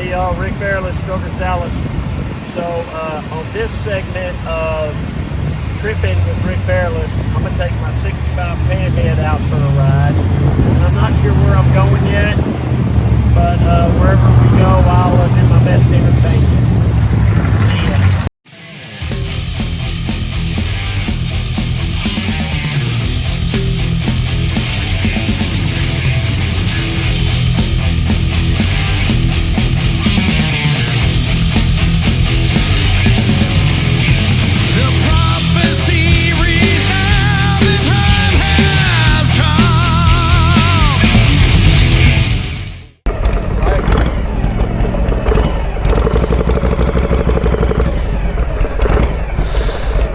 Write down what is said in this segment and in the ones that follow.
Hey y'all, Rick Fairless, Strokers Dallas. So on this segment of Tripping with Rick Fairless, I'm gonna take my 65 Panhead out for a ride. And I'm not sure where I'm going yet, but wherever we go, I'll do my best to entertain you. See ya.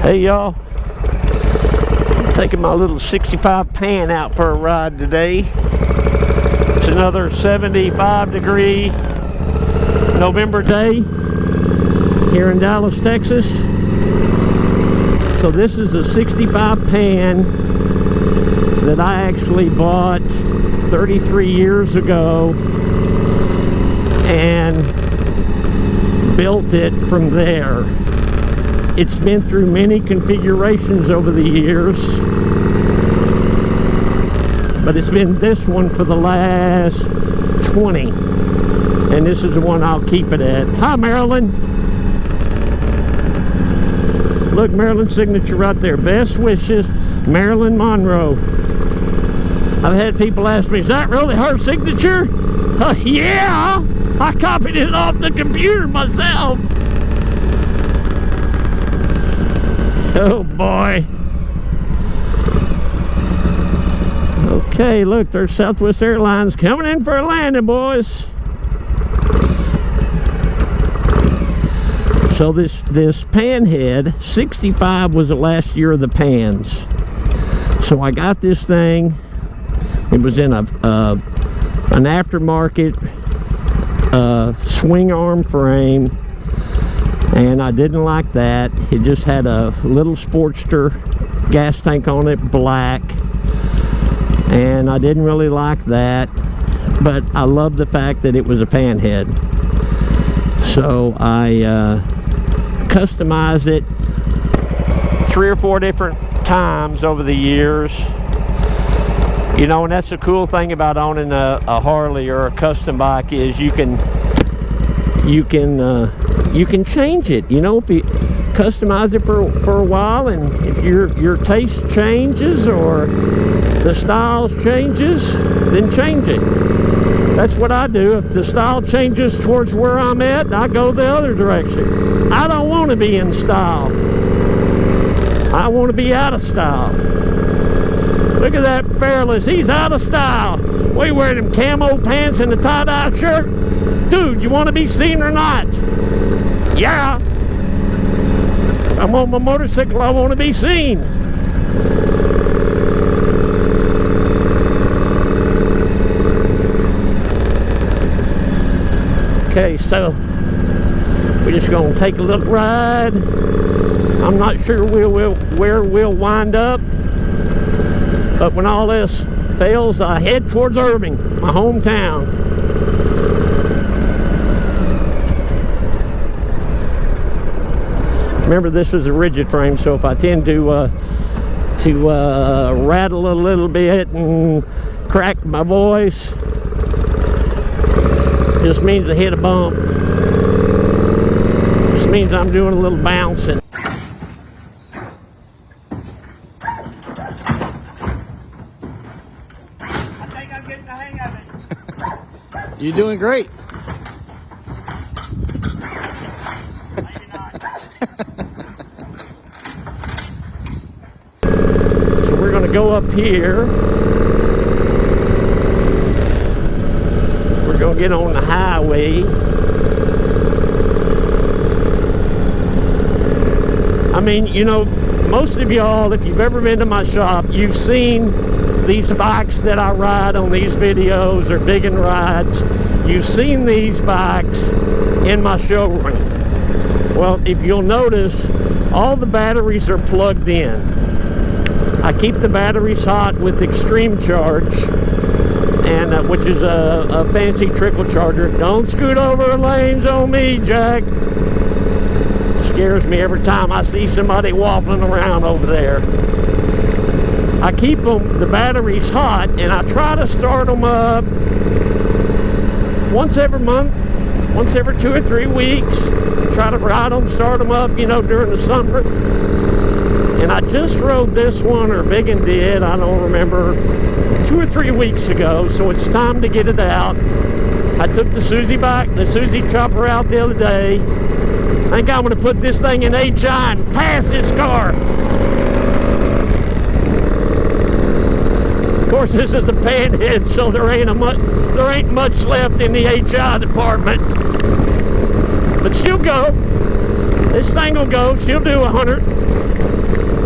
Hey y'all, I'm taking my little 65 Pan out for a ride today. It's another 75-degree November day here in Dallas, Texas. So this is a 65 Pan that I actually bought 33 years ago and built it from there. It's been through many configurations over the years, but it's been this one for the last 20, and this is the one I'll keep it at. Hi, Marilyn. Look, Marilyn's signature right there. Best wishes, Marilyn Monroe. I've had people ask me, is that really her signature? Yeah, I copied it off the computer myself. Oh boy. Okay, look, there's Southwest Airlines coming in for a landing, boys. So this Panhead 65 was the last year of the Pans. So I got this thing. It was in an aftermarket swing arm frame. And I didn't like that. It just had a little Sportster gas tank on it, black. And I didn't really like that. But I loved the fact that it was a Panhead. So I customized it 3 or 4 different times over the years. You know, and that's the cool thing about owning a Harley or a custom bike is you can change it. You know, if you customize it for a while, and if your taste changes or the style changes, then change it. That's what I do. If the style changes towards where I'm at, I go the other direction. I don't want to be in style. I want to be out of style. Look at that Fairless. He's out of style. We wear them camo pants and the tie-dye shirt. Dude, you want to be seen or not? Yeah. I'm on my motorcycle. I want to be seen. Okay, so we're just going to take a little ride. I'm not sure where we'll wind up, but when all this fails, I head towards Irving, my hometown. Remember, this is a rigid frame, so if I tend to rattle a little bit and crack my voice, it just means I hit a bump. It just means I'm doing a little bouncing. I think I'm getting the hang of it. You're doing great. So we're going to go up here. We're going to get on the highway. I mean, you know, most of y'all, if you've ever been to my shop, you've seen these bikes that I ride on these videos or digging rides. You've seen these bikes in my showroom. Well, if you'll notice, all the batteries are plugged in. I keep the batteries hot with extreme charge, and which is a fancy trickle charger. Don't scoot over lanes on me, Jack. Scares me every time I see somebody waffling around over there. I keep the batteries hot, and I try to start them up once every month, once every 2 or 3 weeks. Try to ride them, start them up, you know, during the summer. And I just rode this one, or Biggin did, I don't remember, 2 or 3 weeks ago, so it's time to get it out. I took the Susie chopper out the other day. I think I'm going to put this thing in HI and pass this car. Of course, this is a Panhead, so there ain't much left in the HI department. But she'll go. This thing will go. She'll do 100.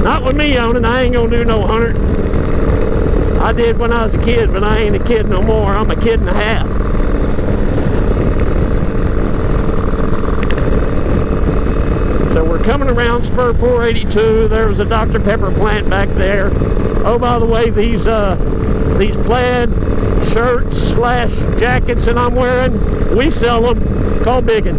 Not with me on it. I ain't gonna do no 100. I did when I was a kid, but I ain't a kid no more. I'm a kid and a half. So we're coming around Spur 482. There's a Dr. Pepper plant back there. Oh, by the way, these plaid shirts / jackets that I'm wearing, we sell them. Call Biggin.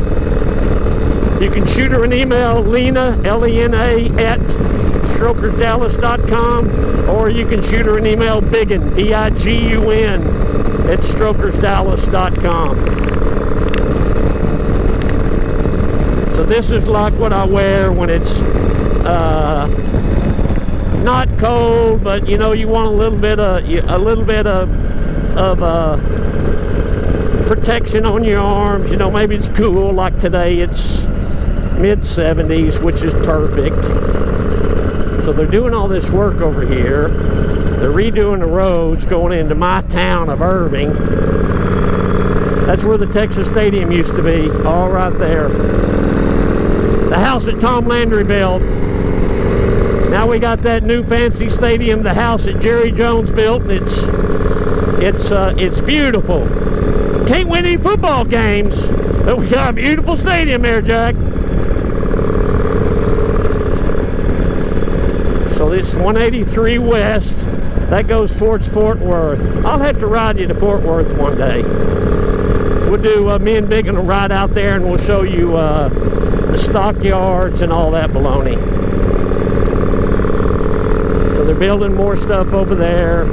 You can shoot her an email, Lena, L-E-N-A, at strokersdallas.com, or you can shoot her an email, Biggin, B-I-G-U-N, at strokersdallas.com. So this is like what I wear when it's not cold, but you know, you want a little bit of protection on your arms. You know, maybe it's cool, like today it's mid-70s, which is perfect. So they're doing all this work over here. They're redoing the roads going into my town of Irving. That's where the Texas Stadium used to be, all right there. The house that Tom Landry built. Now we got that new fancy stadium, the house that Jerry Jones built, and it's beautiful. Can't win any football games, but we got a beautiful stadium there, Jack. So this 183 West, that goes towards Fort Worth. I'll have to ride you to Fort Worth one day. We'll do, me and Biggin will ride out there and we'll show you the stockyards and all that baloney. So they're building more stuff over there.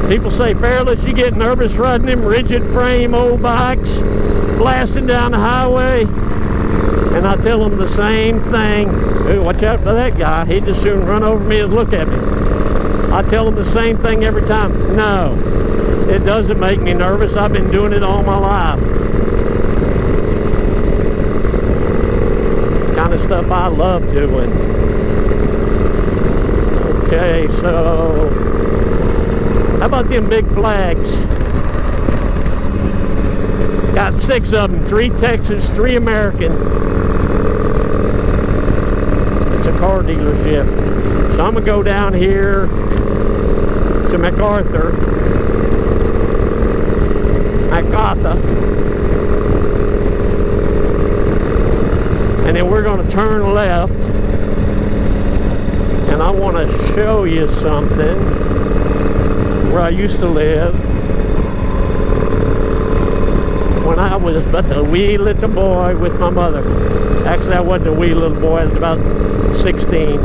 People say, Fairless, you get nervous riding them rigid frame old bikes, blasting down the highway. And I tell them the same thing. Ooh, watch out for that guy. He'd just soon run over me and look at me. I tell them the same thing every time. No, it doesn't make me nervous. I've been doing it all my life. Kind of stuff I love doing. Okay, so how about them big flags? Got 6 of them, 3 Texas, 3 American. It's a car dealership. So I'm gonna go down here to MacArthur. And then we're gonna turn left. And I wanna show you something where I used to live when I was but a wee little boy with my mother. Actually, I wasn't a wee little boy. I was about 16.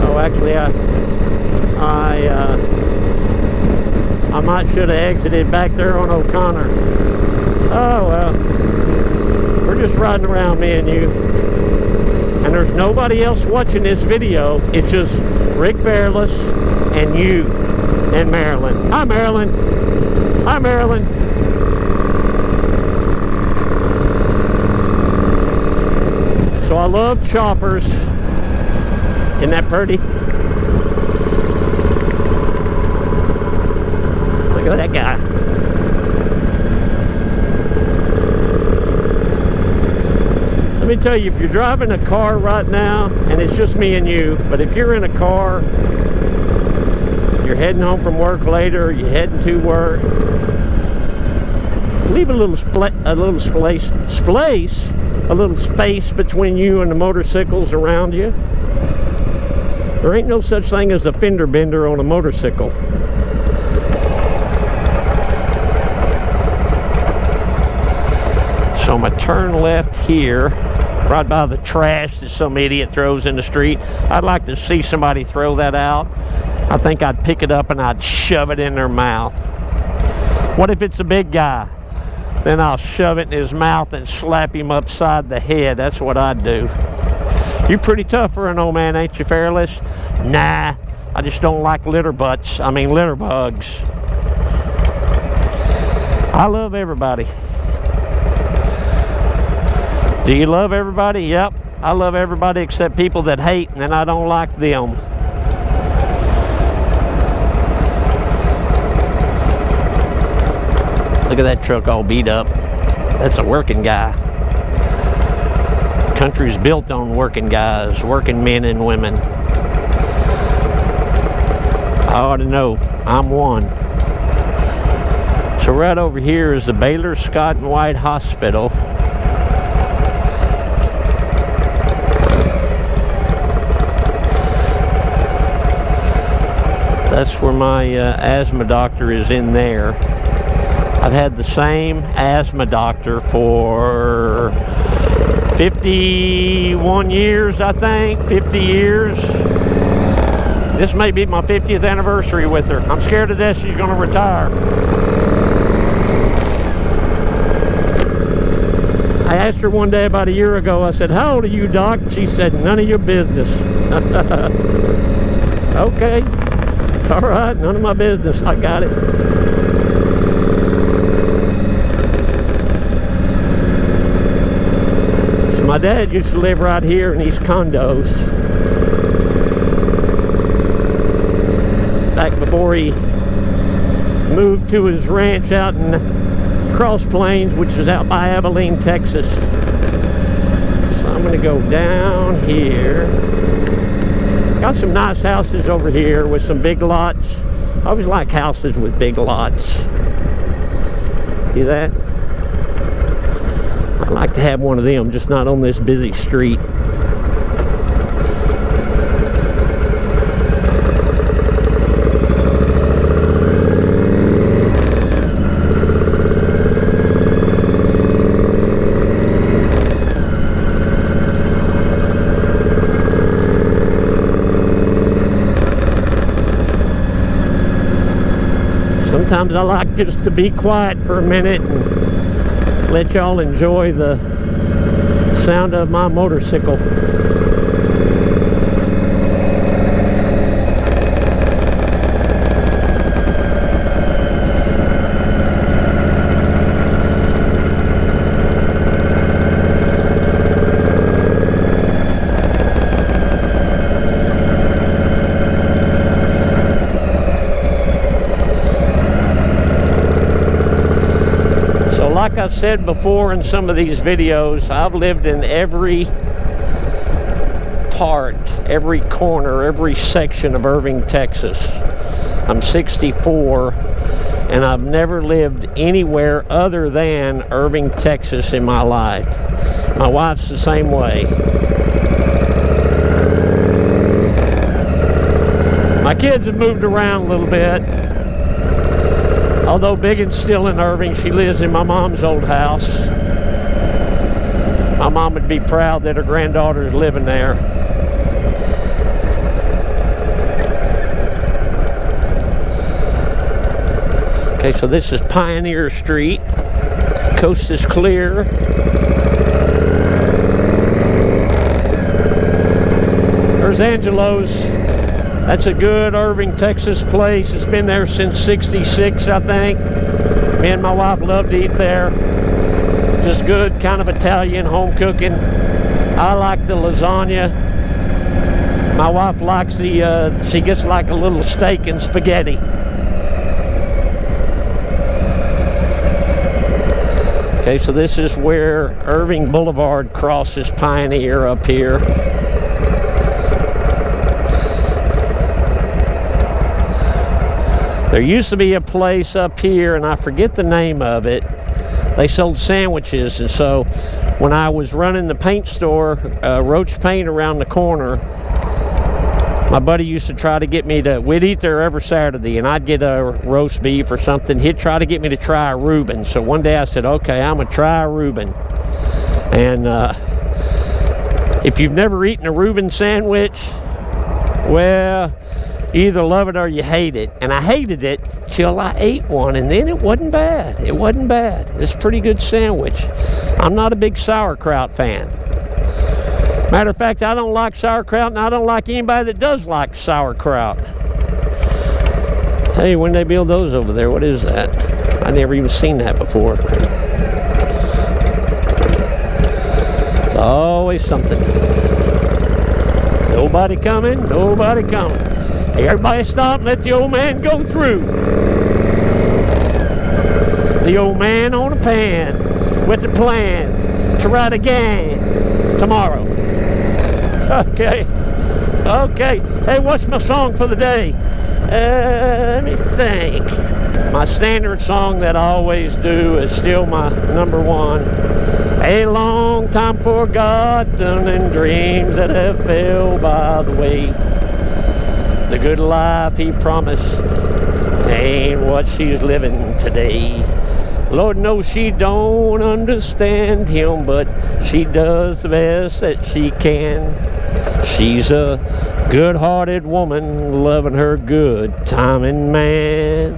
Oh, actually, I might should have exited back there on O'Connor. Oh, well. We're just riding around, me and you. And there's nobody else watching this video. It's just Rick Fairless and you and Marilyn. Hi, Marilyn. Hi, Marilyn. So I love choppers. Isn't that pretty? Look at that guy. Let me tell you, if you're driving a car right now, and it's just me and you, but if you're in a car, you're heading home from work later, you're heading to work, leave a little space a little space between you and the motorcycles around you. There ain't no such thing as a fender bender on a motorcycle. So I'm gonna turn left here, right by the trash that some idiot throws in the street. I'd like to see somebody throw that out. I think I'd pick it up and I'd shove it in their mouth. What if it's a big guy? Then I'll shove it in his mouth and slap him upside the head. That's what I'd do. You're pretty tough for an old man, ain't you, Fairless? Nah, I just don't like litter bugs. I love everybody. Do you love everybody? Yep, I love everybody except people that hate, and then I don't like them. Look at that truck all beat up. That's a working guy. Country's built on working guys, working men and women. I ought to know. I'm one. So right over here is the Baylor Scott and White Hospital. That's where my asthma doctor is, in there. I've had the same asthma doctor for 51 years, I think, 50 years. This may be my 50th anniversary with her. I'm scared to death she's gonna retire. I asked her one day about a year ago, I said, "How old are you, Doc?" She said, "None of your business." Okay, all right, none of my business, I got it. My dad used to live right here in these condos. Back before he moved to his ranch out in Cross Plains, which is out by Abilene, Texas. So I'm going to go down here. Got some nice houses over here with some big lots. I always like houses with big lots. See that? I like to have one of them, just not on this busy street. Sometimes I like just to be quiet for a minute and let y'all enjoy the sound of my motorcycle. Like I've said before in some of these videos, I've lived in every part, every corner, every section of Irving, Texas. I'm 64 and I've never lived anywhere other than Irving, Texas in my life. My wife's the same way. My kids have moved around a little bit. Although Biggin's still in Irving, she lives in my mom's old house. My mom would be proud that her granddaughter is living there. Okay, so this is Pioneer Street. Coast is clear. There's Angelo's. That's a good Irving, Texas place. It's been there since '66, I think. Me and my wife love to eat there. Just good, kind of Italian home cooking. I like the lasagna. My wife likes she gets like a little steak and spaghetti. Okay, so this is where Irving Boulevard crosses Pioneer up here. There used to be a place up here, and I forget the name of it. They sold sandwiches, and so when I was running the paint store, Roach Paint around the corner, my buddy used to try to get me to, we'd eat there every Saturday, and I'd get a roast beef or something. He'd try to get me to try a Reuben. So one day I said, okay, I'm going to try a Reuben. And if you've never eaten a Reuben sandwich, well, you either love it or you hate it. And I hated it till I ate one, and then it wasn't bad. It wasn't bad. It's a pretty good sandwich. I'm not a big sauerkraut fan. Matter of fact, I don't like sauerkraut, and I don't like anybody that does like sauerkraut. Hey, when they build those over there, what is that? I never even seen that before. There's always something. Nobody coming, nobody coming. Hey, everybody stop and let the old man go through. The old man on a pan with the plan to ride again tomorrow. Okay. Hey, what's my song for the day? Let me think. My standard song that I always do is still my number one. A long time forgotten and dreams that have fell by the way. The good life he promised ain't what she's living today. Lord knows she don't understand him, but she does the best that she can. She's a good-hearted woman, loving her good-timing man.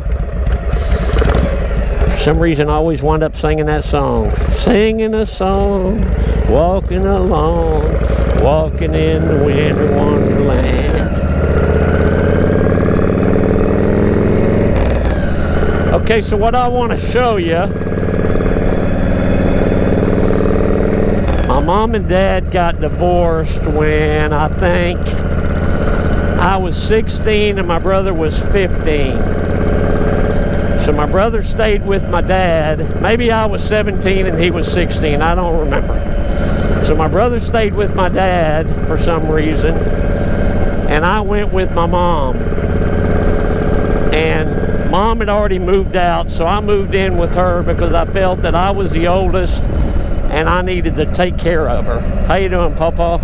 For some reason, I always wind up singing that song. Singing a song, walking along, walking in the winter wonderland. Okay, so what I want to show you, my mom and dad got divorced when I think I was 16 and my brother was 15. So my brother stayed with my dad. Maybe I was 17 and he was 16. I don't remember. So my brother stayed with my dad for some reason, and I went with my mom. And Mom had already moved out, so I moved in with her because I felt that I was the oldest and I needed to take care of her. How you doing, Papa?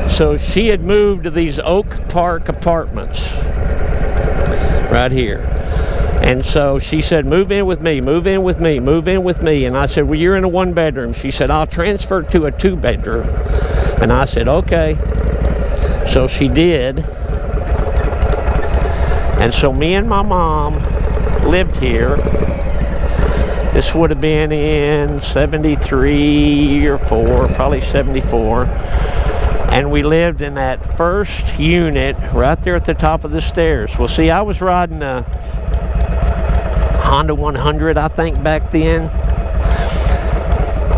So she had moved to these Oak Park apartments right here. And so she said, move in with me, move in with me, move in with me. And I said, well, you're in a one bedroom. She said, I'll transfer to a two bedroom. And I said, okay. So she did. And so me and my mom lived here. This would have been in 73 or 4, probably 74. And we lived in that first unit right there at the top of the stairs. Well, see, I was riding a Honda 100, I think, back then.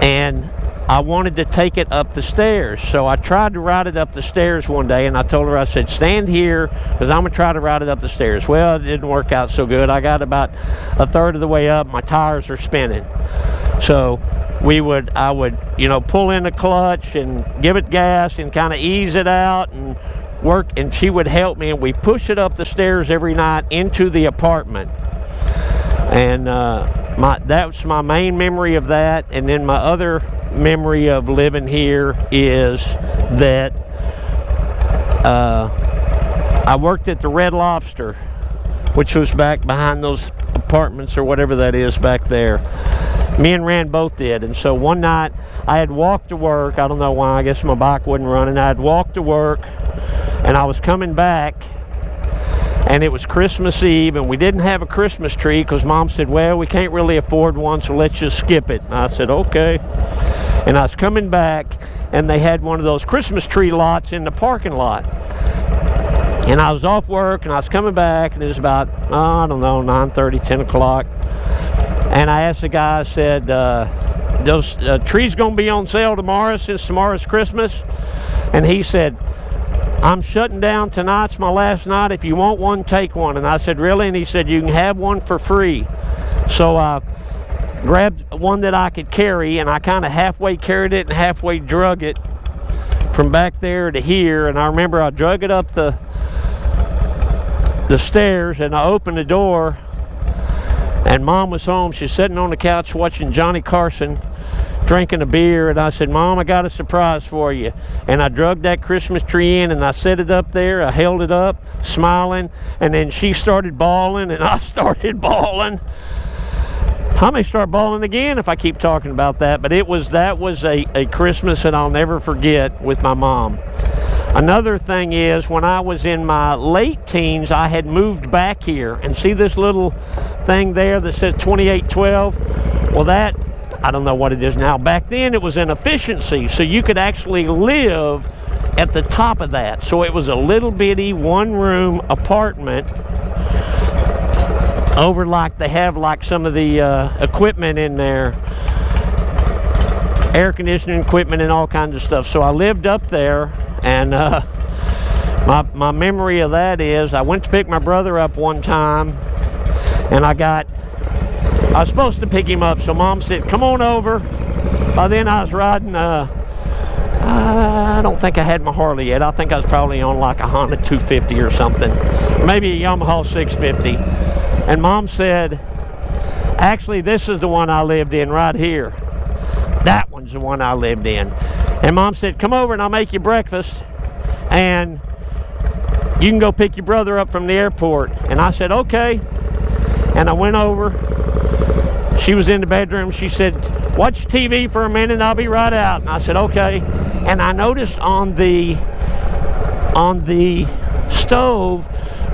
And I wanted to take it up the stairs. So I tried to ride it up the stairs one day, and I told her, I said, stand here because I'm going to try to ride it up the stairs. Well, it didn't work out so good. I got about a third of the way up. My tires are spinning. So I would, you know, pull in the clutch and give it gas and kind of ease it out and work, and she would help me, and we push it up the stairs every night into the apartment. And that was my main memory of that. And then my other memory of living here is that I worked at the Red Lobster, which was back behind those apartments or whatever that is back there. Me and Rand both did. And so one night I had walked to work. I don't know why, I guess my bike wasn't running. I had walked to work and I was coming back, and it was Christmas Eve, and we didn't have a Christmas tree because Mom said, well, we can't really afford one, so let's just skip it. And I said, okay. And I was coming back, and they had one of those Christmas tree lots in the parking lot. And I was off work, and I was coming back, and it was about, I don't know, 9:30, 10 o'clock. And I asked the guy, I said, those trees going to be on sale tomorrow since tomorrow's Christmas? And he said, I'm shutting down. Tonight's my last night. If you want one, take one. And I said, really? And he said, you can have one for free. So I grabbed one that I could carry, and I kind of halfway carried it and halfway drug it from back there to here. And I remember I drug it up the stairs, and I opened the door, and Mom was home. She's sitting on the couch watching Johnny Carson drinking a beer, and I said, Mom, I got a surprise for you. And I drug that Christmas tree in, and I set it up there. I held it up, smiling, and then she started bawling, and I started bawling. I may start bawling again if I keep talking about that, but that was a Christmas that I'll never forget with my mom. Another thing is, when I was in my late teens, I had moved back here, and see this little thing there that says 2812? Well, that, I don't know what it is now. Back then it was an efficiency, so you could actually live at the top of that. So it was a little bitty one-room apartment over, like they have like some of the equipment in there, air conditioning equipment and all kinds of stuff. So I lived up there, and my memory of that is I went to pick my brother up one time, and I was supposed to pick him up, so Mom said, come on over. By then I was riding, I don't think I had my Harley yet. I think I was probably on like a Honda 250 or something, maybe a Yamaha 650. And Mom said, actually, this is the one I lived in right here. That one's the one I lived in. And Mom said, come over and I'll make you breakfast, and you can go pick your brother up from the airport. And I said, okay. And I went over. She was in the bedroom. She said, watch TV for a minute and I'll be right out. And I said, okay. And I noticed on the stove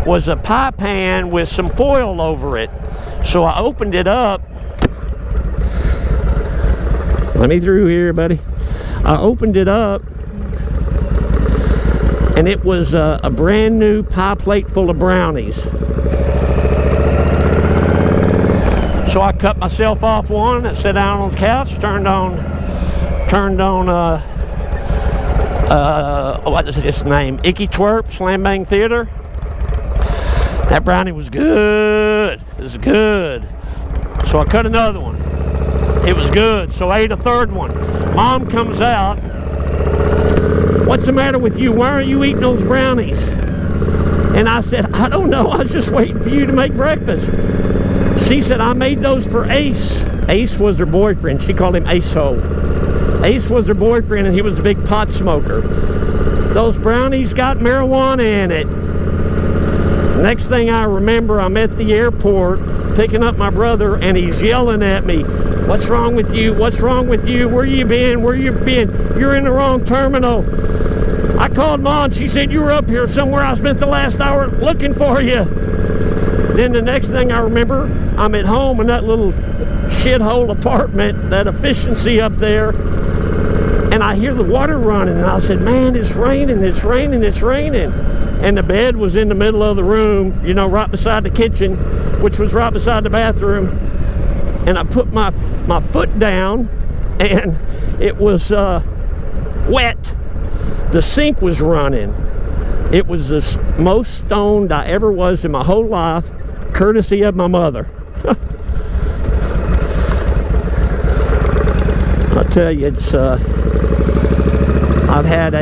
was a pie pan with some foil over it. So I opened it up. Let me through here, buddy. I opened it up, and it was a brand new pie plate full of brownies. So I cut myself off one, and sat down on the couch, turned on what is its name? Icky Twerp, Slam Bang Theater. That brownie was good. It was good. So I cut another one. It was good. So I ate a third one. Mom comes out. What's the matter with you? Why aren't you eating those brownies? And I said, I don't know. I was just waiting for you to make breakfast. She said, I made those for Ace. Ace was her boyfriend. She called him Acehole. Ace was her boyfriend, and he was a big pot smoker. Those brownies got marijuana in it. Next thing I remember, I'm at the airport picking up my brother, and he's yelling at me, what's wrong with you? What's wrong with you? Where you been? Where you been? You're in the wrong terminal. I called Mom. She said, you were up here somewhere. I spent the last hour looking for you. Then the next thing I remember, I'm at home in that little shithole apartment, that efficiency up there, and I hear the water running, and I said, man, it's raining, it's raining, it's raining. And the bed was in the middle of the room, you know, right beside the kitchen, which was right beside the bathroom. And I put my foot down, and it was wet. The sink was running. It was the most stoned I ever was in my whole life, courtesy of my mother. I'll tell you, it's I've had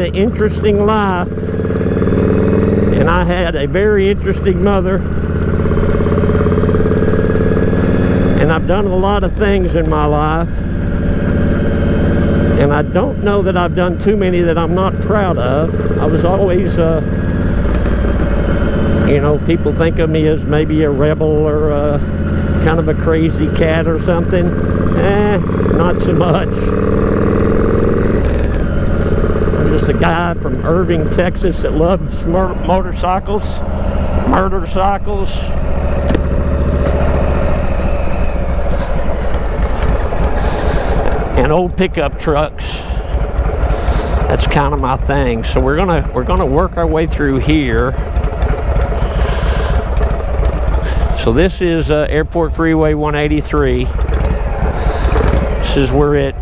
an interesting life, and I had a very interesting mother, and I've done a lot of things in my life, and I don't know that I've done too many that I'm not proud of. I was always you know, people think of me as maybe a rebel or kind of a crazy cat or something. Not so much. I'm just a guy from Irving, Texas that loves motorcycles, and old pickup trucks. That's kind of my thing. So we're gonna work our way through here. So this is Airport Freeway 183. This is where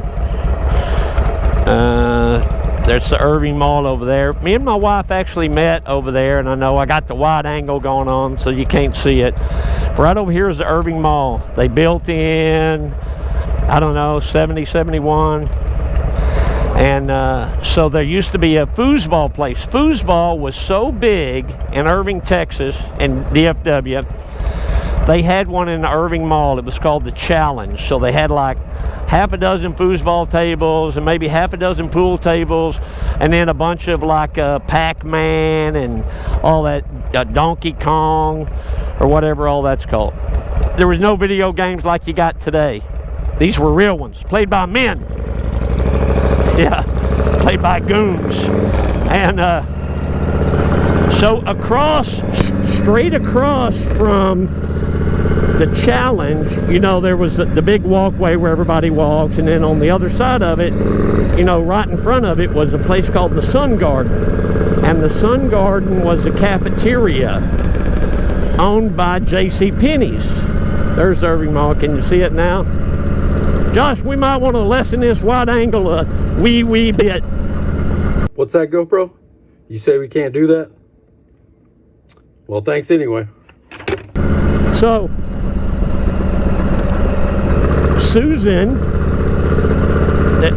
there's the Irving Mall over there. Me and my wife actually met over there, and I know I got the wide angle going on so you can't see it. Right over here is the Irving Mall. They built in, I don't know, 70, 71. And so there used to be a foosball place. Foosball was so big in Irving, Texas, and DFW, They had one in the Irving Mall. It was called the Challenge. So they had like half a dozen foosball tables and maybe half a dozen pool tables, and then a bunch of like Pac-Man and all that, Donkey Kong or whatever all that's called. There was no video games like you got today. These were real ones, played by men. Yeah, played by goons. And so straight across from the Challenge, you know, there was the big walkway where everybody walks, and then on the other side of it, you know, right in front of it was a place called the Sun Garden. And the Sun Garden was a cafeteria owned by J.C. Penney's. There's Irving Mall. Can you see it now? Josh, we might want to lessen this wide angle a wee bit. What's that, GoPro? You say we can't do that? Well, thanks anyway. So, Susan,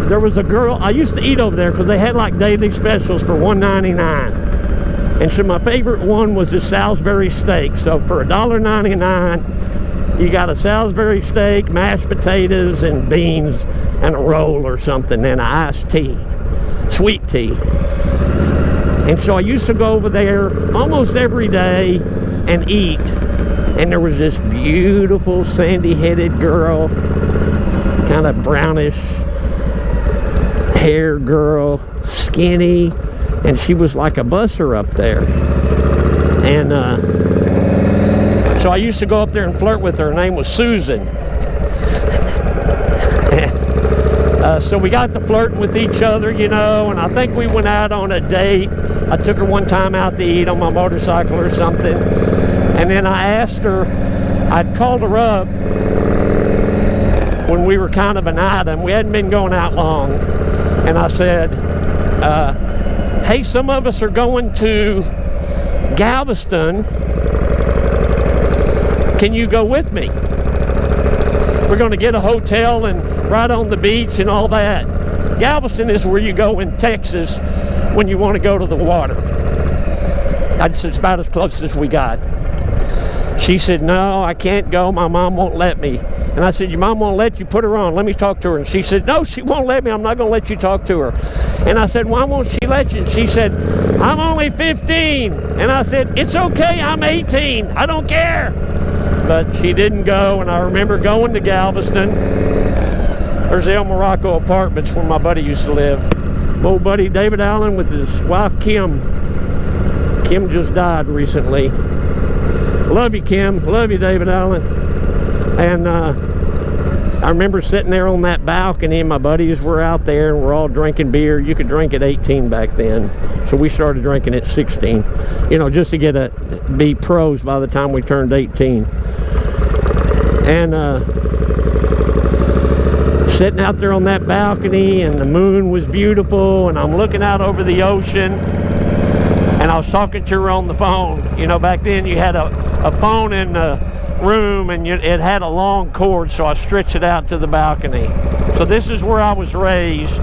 there was a girl, I used to eat over there because they had like daily specials for $1.99. And so my favorite one was the Salisbury steak. So for $1.99, you got a Salisbury steak, mashed potatoes, and beans, and a roll or something, and an iced tea, sweet tea. And so I used to go over there almost every day and eat. And there was this beautiful sandy-headed girl, kind of brownish hair girl, skinny, and she was like a busser up there. And so I used to go up there and flirt with her. Her name was Susan. So we got to flirting with each other, you know, and I think we went out on a date. I took her one time out to eat on my motorcycle or something. And then I asked her, I'd called her up when we were kind of an item. We hadn't been going out long. And I said, hey, some of us are going to Galveston. Can you go with me? We're going to get a hotel and right on the beach and all that. Galveston is where you go in Texas when you want to go to the water. That's about as close as we got. She said, no, I can't go. My mom won't let me. And I said, your mom won't let you? Put her on. Let me talk to her. And she said, no, she won't let me. I'm not going to let you talk to her. And I said, why won't she let you? And she said, I'm only 15. And I said, it's okay. I'm 18. I don't care. But she didn't go. And I remember going to Galveston. There's the El Morocco Apartments where my buddy used to live. My old buddy David Allen with his wife Kim. Kim just died recently. Love you, Kim. Love you, David Allen. And I remember sitting there on that balcony, and my buddies were out there, and we're all drinking beer. You could drink at 18 back then, so we started drinking at 16. You know, just to be pros by the time we turned 18. And sitting out there on that balcony, and the moon was beautiful, and I'm looking out over the ocean, and I was talking to her on the phone. You know, back then you had a phone in the room, and it had a long cord, so I stretched it out to the balcony. So this is where I was raised,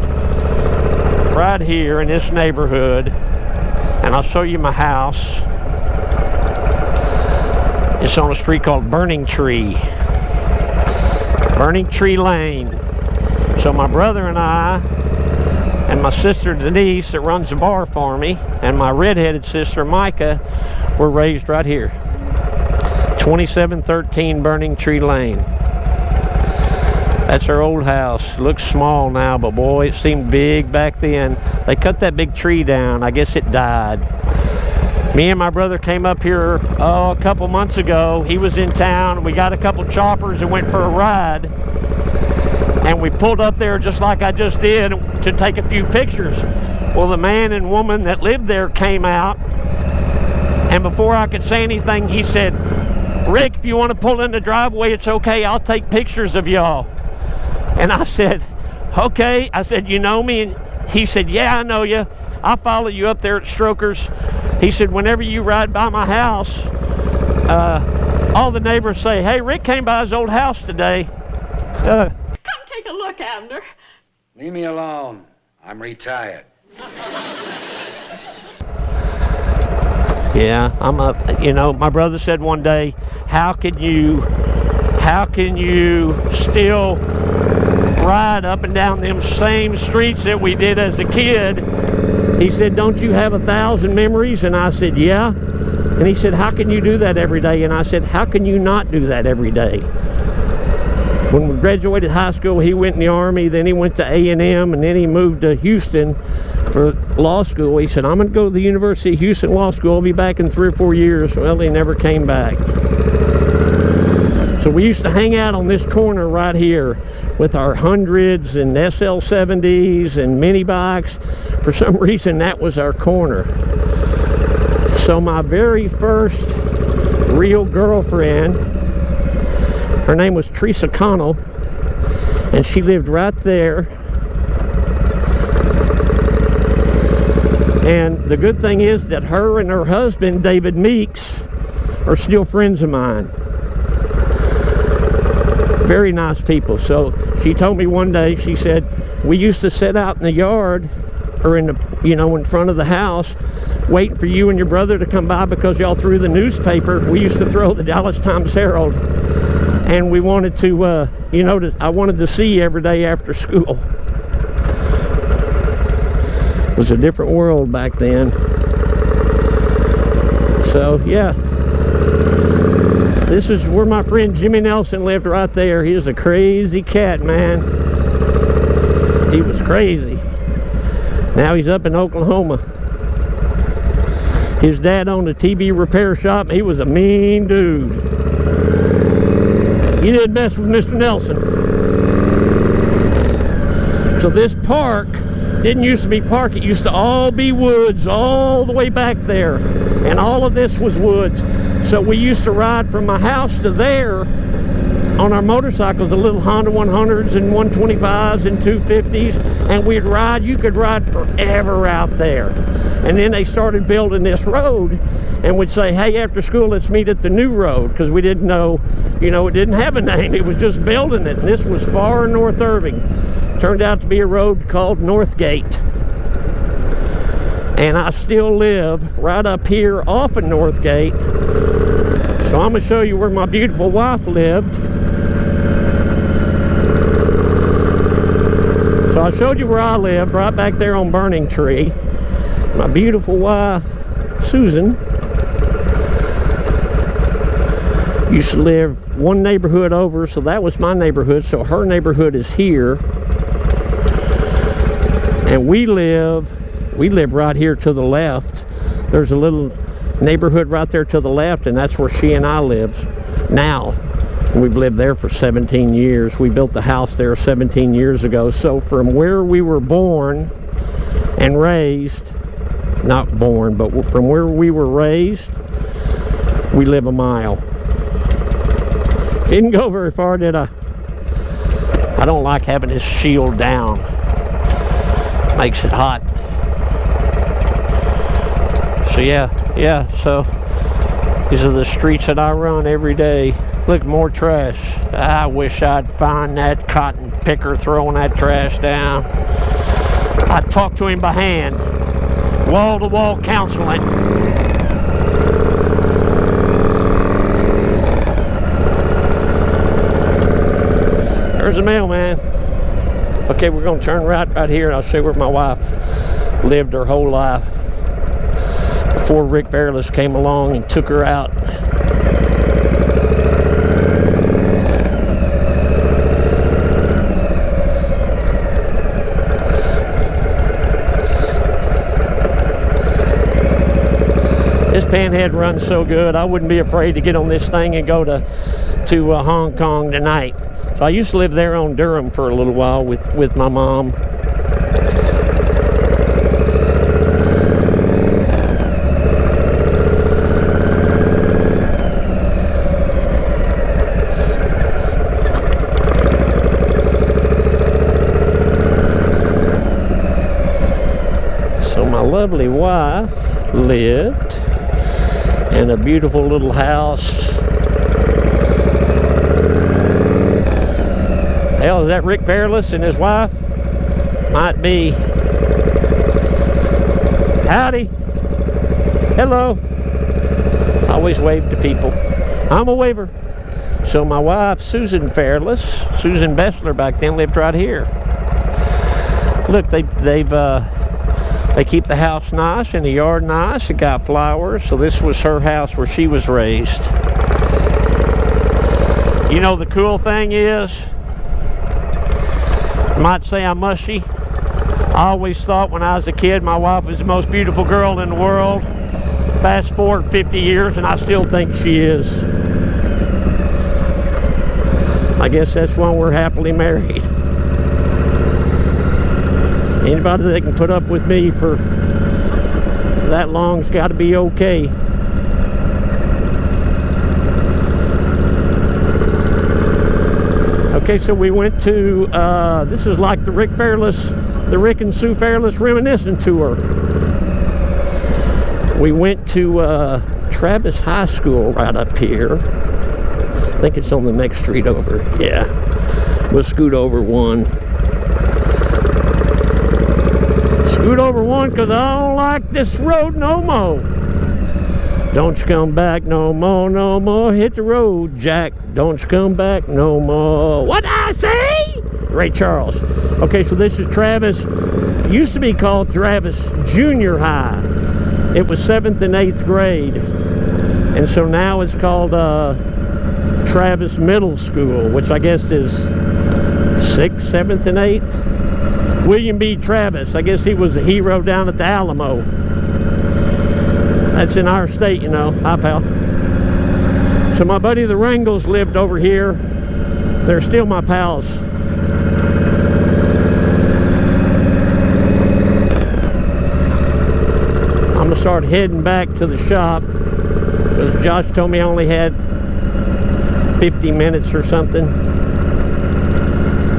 right here in this neighborhood, and I'll show you my house. It's on a street called Burning Tree Lane. So my brother and I, and my sister Denise that runs the bar for me, and my redheaded sister Micah were raised right here. 2713 Burning Tree Lane. That's our old house. It looks small now, but boy, it seemed big back then. They cut that big tree down. I guess it died. Me and my brother came up here a couple months ago. He was in town. We got a couple choppers and went for a ride. And we pulled up there just like I just did to take a few pictures. Well, the man and woman that lived there came out, and before I could say anything, he said, Rick, if you want to pull in the driveway, it's okay. I'll take pictures of y'all. And I said, okay. I said, you know me? And he said, yeah, I know you. I follow you up there at Stroker's. He said, whenever you ride by my house, all the neighbors say, hey, Rick came by his old house today. Come take a look, Abner. Leave me alone. I'm retired. Yeah, I'm up. You know, my brother said one day, how can you still ride up and down them same streets that we did as a kid? He said, don't you have 1,000 memories? And I said, yeah. And he said, how can you do that every day? And I said, how can you not do that every day? When we graduated high school, he went in the Army, then he went to A&M, and then he moved to Houston for law school. He said, I'm going to go to the University of Houston Law School. I'll be back in 3 or 4 years. Well, he never came back. So we used to hang out on this corner right here with our 100s and SL70s and mini bikes. For some reason, that was our corner. So my very first real girlfriend, her name was Teresa Connell, and she lived right there. And the good thing is that her and her husband, David Meeks, are still friends of mine. Very nice people. So she told me one day, she said, we used to sit out in the yard, or in the, you know, in front of the house, waiting for you and your brother to come by because y'all threw the newspaper. We used to throw the Dallas Times-Herald, and we wanted to, you know, I wanted to see you every day after school. It was a different world back then. So, yeah. This is where my friend Jimmy Nelson lived, right there. He was a crazy cat, man. He was crazy. Now he's up in Oklahoma. His dad owned a TV repair shop. He was a mean dude. You didn't mess with Mr. Nelson. So this park didn't used to be park. It used to all be woods all the way back there. And all of this was woods. So we used to ride from my house to there on our motorcycles, the little Honda 100s and 125s and 250s. And we'd ride, you could ride forever out there. And then they started building this road and would say, hey, after school, let's meet at the new road, because we didn't know, you know, it didn't have a name. It was just building it. And this was far north Irving. Turned out to be a road called Northgate. And I still live right up here off of Northgate. So I'm going to show you where my beautiful wife lived. So I showed you where I lived, right back there on Burning Tree. My beautiful wife, Susan, used to live one neighborhood over, so that was my neighborhood. So her neighborhood is here. And we live right here to the left. There's a little neighborhood right there to the left, and that's where she and I live now. We've lived there for 17 years. We built the house there 17 years ago. So from where we were born and raised, not born, but from where we were raised, we live a mile. Didn't go very far, did I? I don't like having this shield down. Makes it hot. So yeah, so these are the streets that I run every day. Look, more trash. I wish I'd find that cotton picker throwing that trash down. I'd talk to him by hand. Wall-to-wall counseling. There's a mailman. Okay, we're going to turn right here, and I'll show you where my wife lived her whole life before Rick Fairless came along and took her out. This Panhead runs so good, I wouldn't be afraid to get on this thing and go to Hong Kong tonight. So I used to live there on Durham for a little while with my mom. So my lovely wife lived in a beautiful little house. Hell, is that Rick Fairless and his wife? Might be. Howdy. Hello. always wave to people. I'm a waver. So my wife, Susan Fairless, Susan Bessler back then, lived right here. Look, they keep the house nice and the yard nice. It got flowers. So this was her house where she was raised. You know, the cool thing is, you might say I'm mushy. I always thought when I was a kid my wife was the most beautiful girl in the world. Fast forward 50 years and I still think she is. I guess that's why we're happily married. Anybody that can put up with me for that long's got to be okay. Okay, so we went to, this is like the Rick and Sue Fairless reminiscent tour. We went to Travis High School right up here. I think it's on the next street over. Yeah, we'll scoot over one. Scoot over one because I don't like this road no more. Don't you come back no more, no more. Hit the road, Jack. Don't you come back no more. What I say? Ray Charles. Okay, so this is Travis. It used to be called Travis Junior High. It was 7th and 8th grade. And so now it's called Travis Middle School, which I guess is 6th, 7th, and 8th. William B. Travis. I guess he was a hero down at the Alamo. That's in our state, you know. Hi, pal. So my buddy the Wrangles lived over here. They're still my pals. I'm gonna start heading back to the shop because Josh told me I only had 50 minutes or something.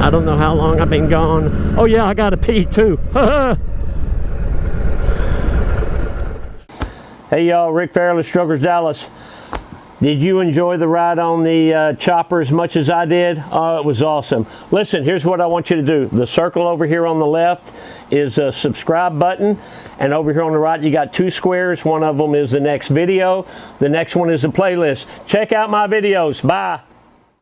I don't know how long I've been gone. Oh yeah, I gotta pee too. Hey y'all, Rick Fairless, Strokers Dallas. Did you enjoy the ride on the chopper as much as I did? Oh, it was awesome. Listen, here's what I want you to do. The circle over here on the left is a subscribe button, and over here on the right you got 2 squares. One of them is the next video. The next one is a playlist. Check out my videos. Bye.